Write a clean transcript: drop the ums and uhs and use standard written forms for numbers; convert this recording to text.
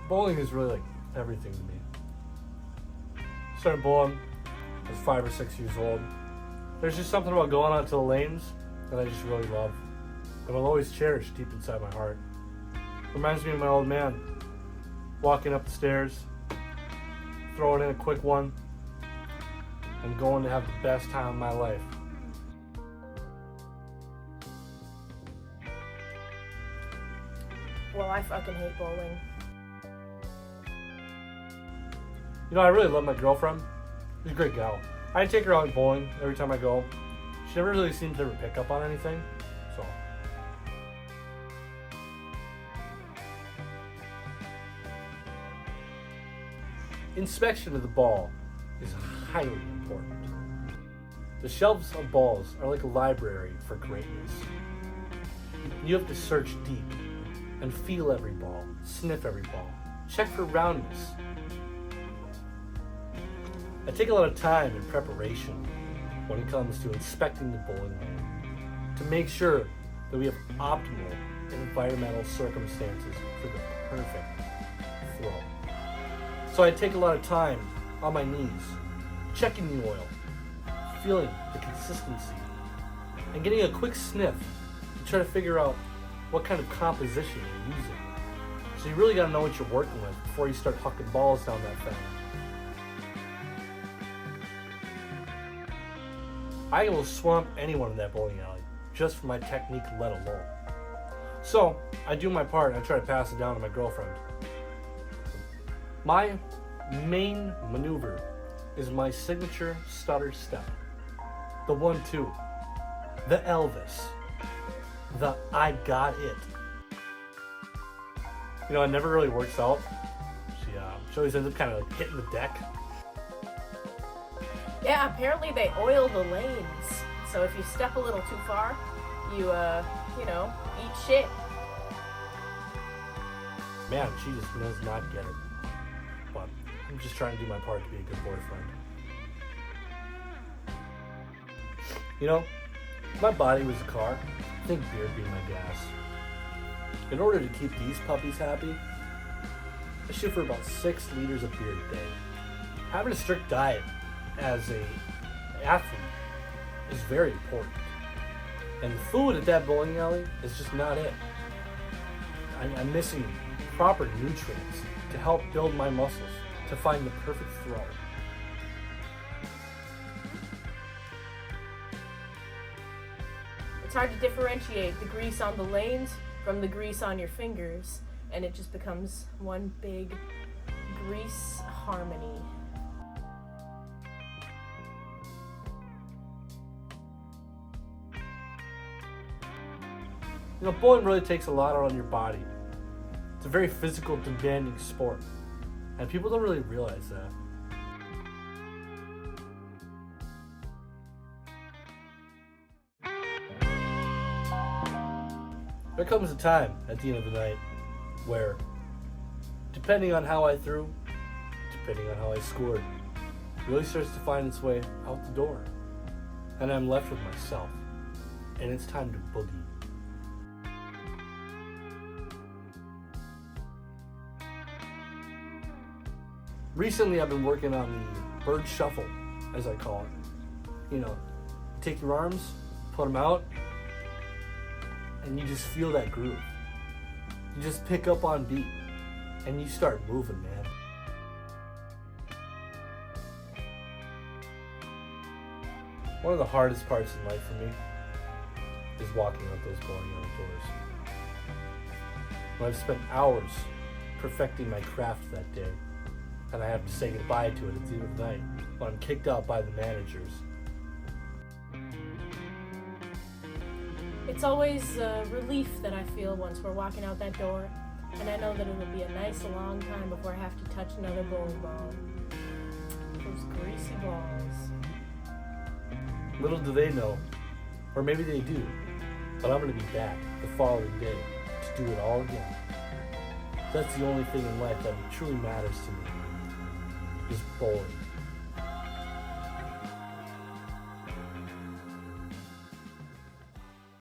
Bowling is really like everything to me. Started bowling, I was 5 or 6 years old. There's just something about going out to the lanes that I just really love, and will always cherish deep inside my heart. Reminds me of my old man, walking up the stairs, throwing in a quick one, and going to have the best time of my life. Well, I fucking hate bowling. You know, I really love my girlfriend. She's a great gal. I take her out bowling every time I go. She never really seems to ever pick up on anything, so. Inspection of the ball is highly important. The shelves of balls are like a library for greatness. You have to search deep and feel every ball, sniff every ball, check for roundness. I take a lot of time in preparation when it comes to inspecting the bowling lane to make sure that we have optimal environmental circumstances for the perfect throw. So I take a lot of time on my knees, checking the oil, feeling the consistency, and getting a quick sniff to try to figure out what kind of composition you're using. So you really got to know what you're working with before you start hucking balls down that thing. I will swamp anyone in that bowling alley just for my technique let alone. So I do my part and I try to pass it down to my girlfriend. My main maneuver is my signature stutter step. The 1-2. The Elvis. The I got it. You know, it never really works out. She always ends up kind of like hitting the deck. Yeah, apparently they oil the lanes. So if you step a little too far, you eat shit. Man, she just does not get it. But I'm just trying to do my part to be a good boyfriend. You know, if my body was a car, I think beer would be my gas. In order to keep these puppies happy, I shoot for about 6 liters of beer a day. Having a strict diet as an athlete is very important. And the food at that bowling alley is just not it. I'm missing proper nutrients to help build my muscles to find the perfect throw. It's hard to differentiate the grease on the lanes from the grease on your fingers, and it just becomes one big grease harmony. You know, bowling really takes a lot out on your body. It's a very physical, demanding sport, and people don't really realize that. There comes a time at the end of the night where, depending on how I threw, depending on how I scored, it really starts to find its way out the door. And I'm left with myself. And it's time to boogie. Recently I've been working on the bird shuffle, as I call it. You know, take your arms, put them out, and you just feel that groove. You just pick up on beat, and you start moving, man. One of the hardest parts in life for me is walking out those bowling alley doors. When I've spent hours perfecting my craft that day, and I have to say goodbye to it at the end of the night when I'm kicked out by the managers. It's always a relief that I feel once we're walking out that door, and I know that it'll be a nice long time before I have to touch another bowling ball. Those greasy balls. Little do they know, or maybe they do, but I'm going to be back the following day to do it all again. That's the only thing in life that truly matters to me, is bowling.